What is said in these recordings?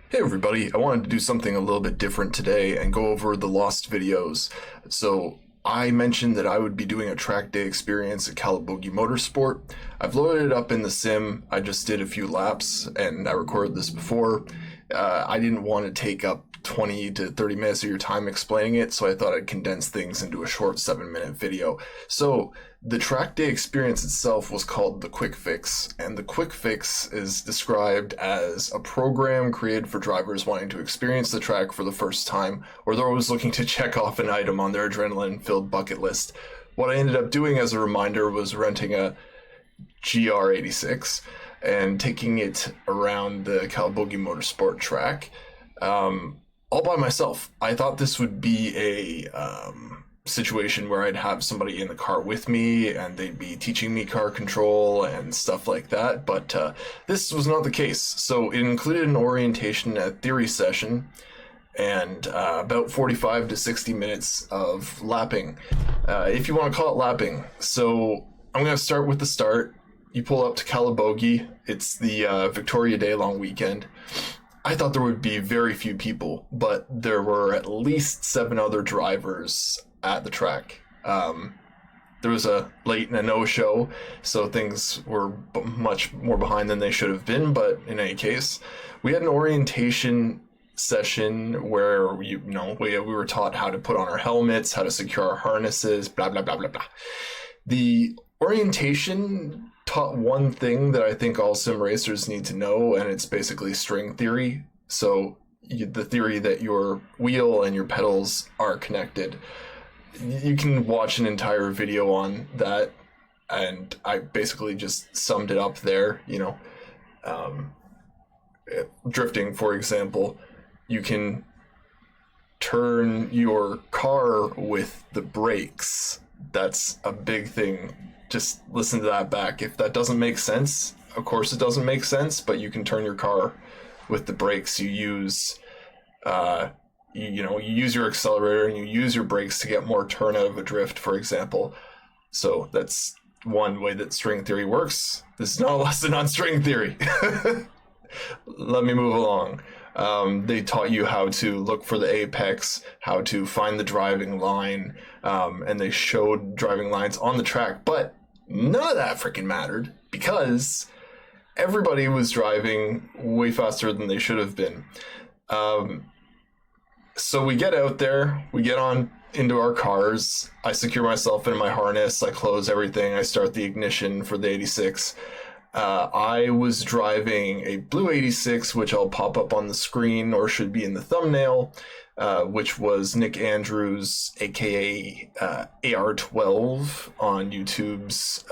Hey everybody, I wanted to do something a little bit different today and go over the lost videos. So I mentioned that I would be doing a track day experience at Calabogie Motorsport. I've loaded it up in the sim. I just did a few laps and I recorded this before. I didn't want to take up 20 to 30 minutes of your time explaining it, so I thought I'd condense things into a short 7-minute video. So the track day experience itself was called the Quick Fix, and the Quick Fix is described as a program created for drivers wanting to experience the track for the first time, or those looking to check off an item on their adrenaline-filled bucket list. What I ended up doing as a reminder was renting a GR86 and taking it around the Calabogie Motorsport track. All by myself. I thought this would be a situation where I'd have somebody in the car with me and they'd be teaching me car control and stuff like that, but this was not the case. So it included an orientation and theory session and about 45 to 60 minutes of lapping, if you want to call it lapping. So I'm going to start with the start. You pull up to Calabogie. It's the Victoria Day long weekend. I thought there would be very few people, but there were at least 7 other drivers at the track. There was a late and a no-show, so things were much more behind than they should have been, but in any case, we had an orientation session where we were taught how to put on our helmets, how to secure our harnesses, blah, blah, blah, blah, blah. The orientation taught one thing that I think all sim racers need to know, and it's basically string theory. So the theory that your wheel and your pedals are connected. You can watch an entire video on that, and I basically just summed it up there. Drifting, for example, you can turn your car with the brakes. That's a big thing. Just listen to that back. If that doesn't make sense, of course it doesn't make sense, but you can turn your car with the brakes. You use you use your accelerator and you use your brakes to get more turn out of a drift, for example. So that's one way that string theory works. This is not a lesson on string theory. Let me move along. They taught you how to look for the apex, how to find the driving line, and they showed driving lines on the track, but none of that freaking mattered because everybody was driving way faster than they should have been. So we get out there, we get on into our cars, I secure myself into my harness, I close everything, I start the ignition for the 86. I was driving a blue 86, which I'll pop up on the screen or should be in the thumbnail, which was Nick Andrews, aka AR12 on YouTube's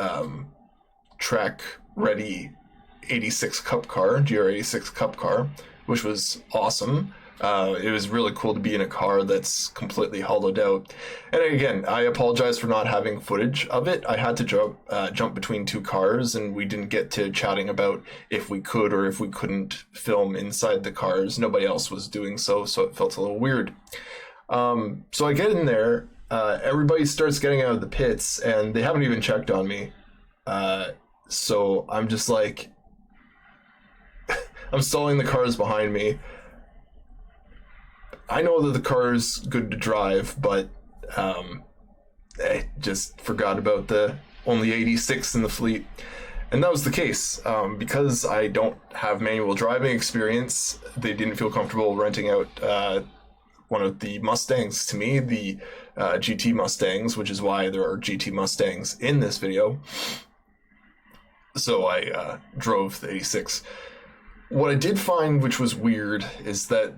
track ready 86 Cup car, GR86 Cup car, which was awesome. It was really cool to be in a car that's completely hollowed out. And again, I apologize for not having footage of it. I had to jump between 2 cars, and we didn't get to chatting about if we could or if we couldn't film inside the cars. Nobody else was doing so it felt a little weird. So I get in there, everybody starts getting out of the pits, and they haven't even checked on me. So I'm just like, I'm stalling the cars behind me. I know that the car is good to drive, but I just forgot about the only 86 in the fleet. And that was the case. Because I don't have manual driving experience, they didn't feel comfortable renting out one of the Mustangs to me, the GT Mustangs, which is why there are GT Mustangs in this video. So I drove the 86. What I did find, which was weird, is that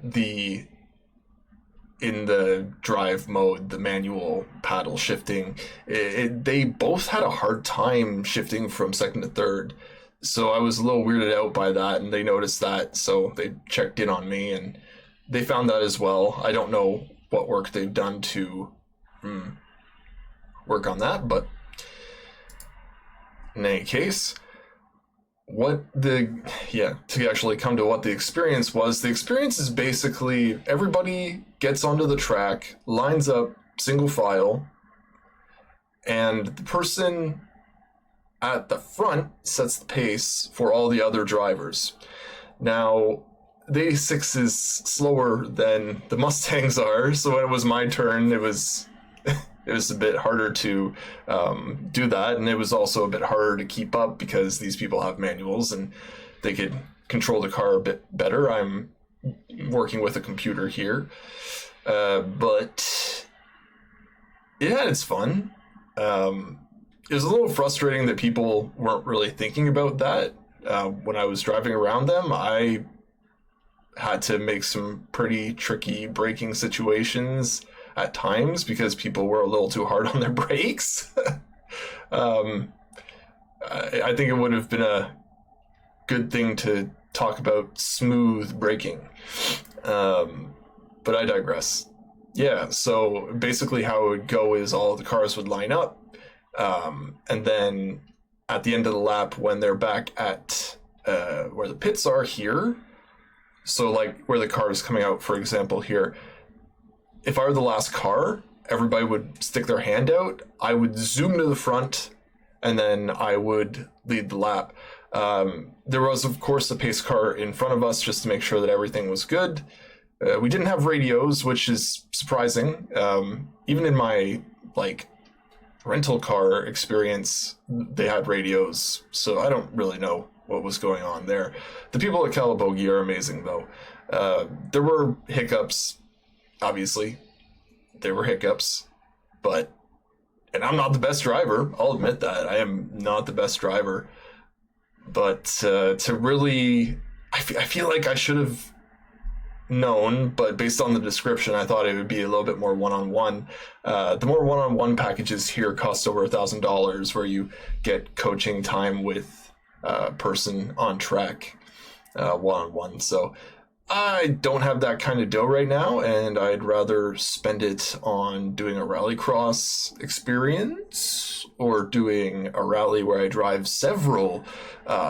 in the drive mode, the manual paddle shifting, they both had a hard time shifting from second to third. So I was a little weirded out by that, and they noticed that, so they checked in on me, and they found that as well. I don't know what work they've done to work on that, but in any case, to actually come to what the experience was, the experience is basically everybody gets onto the track, lines up single file, and the person at the front sets the pace for all the other drivers. Now, the 86 is slower than the Mustangs are, so when it was my turn, it was a bit harder to do that, and it was also a bit harder to keep up because these people have manuals and they could control the car a bit better. I'm working with a computer here, but yeah, it's fun. It was a little frustrating that people weren't really thinking about that. When I was driving around them, I had to make some pretty tricky braking situations at times because people were a little too hard on their brakes. I think it would have been a good thing to talk about smooth braking. But I digress. Yeah, so basically how it would go is all the cars would line up, and then at the end of the lap, when they're back at where the pits are here, so like where the car is coming out, for example, here, if I were the last car, everybody would stick their hand out. I would zoom to the front, and then I would lead the lap. There was, of course, a pace car in front of us just to make sure that everything was good. We didn't have radios, which is surprising. Even in my rental car experience, they had radios, so I don't really know what was going on there. The people at Calabogie are amazing, though. There were hiccups, obviously. There were hiccups, and I'm not the best driver. I'll admit that. I am not the best driver. But to really, I feel like I should have known, but based on the description, I thought it would be a little bit more one-on-one. The more one-on-one packages here cost over $1,000, where you get coaching time with a person on track, one-on-one. So I don't have that kind of dough right now, and I'd rather spend it on doing a rallycross experience or doing a rally where I drive several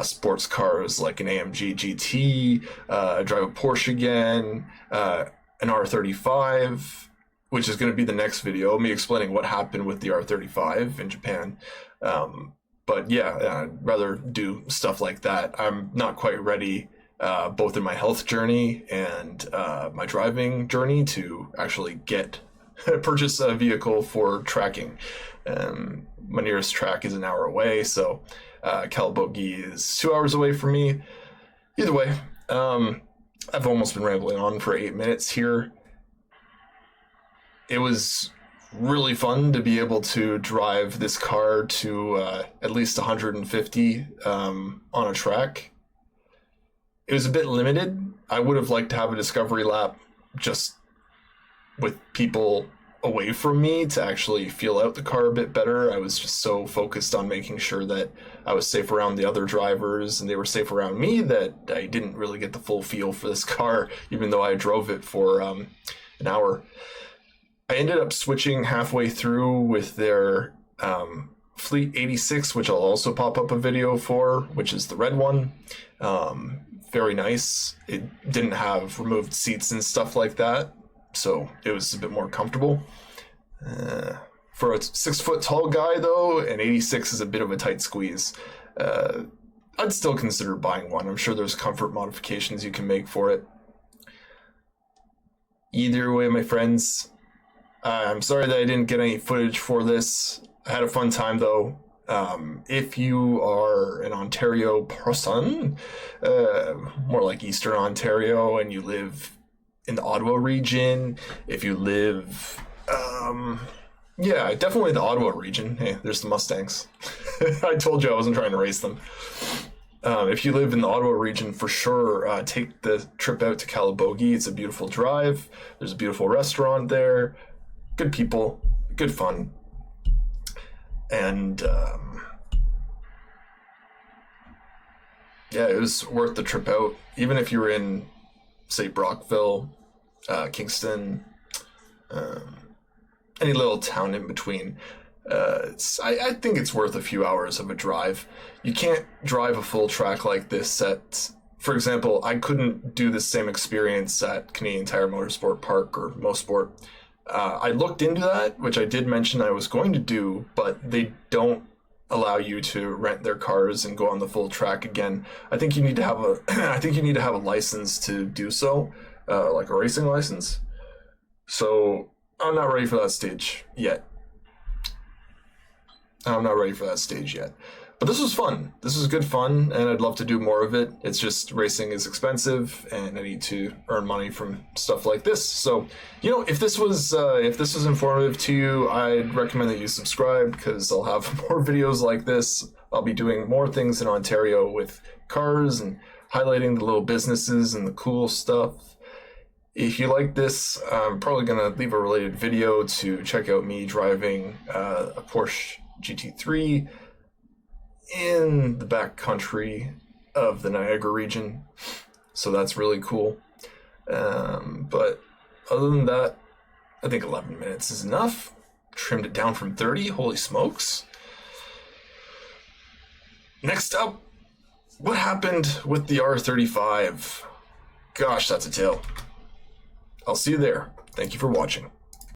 sports cars like an AMG GT, I drive a Porsche again, an R35, which is going to be the next video, me explaining what happened with the R35 in Japan. But yeah, I'd rather do stuff like that. I'm not quite ready, both in my health journey and my driving journey, to actually purchase a vehicle for tracking. My nearest track is an hour away, so Calabogie is 2 hours away from me. Either way, I've almost been rambling on for 8 minutes here. It was really fun to be able to drive this car to at least 150 on a track. It was a bit limited. I would have liked to have a discovery lap just with people away from me to actually feel out the car a bit better. I was just so focused on making sure that I was safe around the other drivers and they were safe around me that I didn't really get the full feel for this car, even though I drove it for an hour. I ended up switching halfway through with their Fleet 86, which I'll also pop up a video for, which is the red one. Very nice. It didn't have removed seats and stuff like that, so it was a bit more comfortable. For a 6 foot tall guy, though, an 86 is a bit of a tight squeeze. I'd still consider buying one. I'm sure there's comfort modifications you can make for it. Either way, my friends, I'm sorry that I didn't get any footage for this. I had a fun time, though. If you are an Ontario person, more like Eastern Ontario, and you live in the Ottawa region, if you live, yeah, definitely the Ottawa region. Hey, there's the Mustangs. I told you I wasn't trying to race them. If you live in the Ottawa region, for sure, take the trip out to Calabogie. It's a beautiful drive. There's a beautiful restaurant there. Good people, good fun. And yeah, it was worth the trip out. Even if you were in, say, Brockville, Kingston, any little town in between, I think it's worth a few hours of a drive. You can't drive a full track like this at, for example, I couldn't do the same experience at Canadian Tire Motorsport Park or Mosport. I looked into that, which I did mention I was going to do, but they don't allow you to rent their cars and go on the full track again. I think you need to have a I think you need to have a license to do so, like a racing license. So I'm not ready for that stage yet. I'm not ready for that stage yet. But this was fun. This was good fun, and I'd love to do more of it. It's just racing is expensive, and I need to earn money from stuff like this. So, you know, if this was informative to you, I'd recommend that you subscribe, because I'll have more videos like this. I'll be doing more things in Ontario with cars and highlighting the little businesses and the cool stuff. If you like this, I'm probably gonna leave a related video to check out me driving a Porsche GT3 in the back country of the Niagara region, so that's really cool. But other than that, I think 11 minutes is enough. Trimmed it down from 30. Holy smokes. Next up, what happened with the R35? Gosh, that's a tale. I'll see you there. Thank you for watching.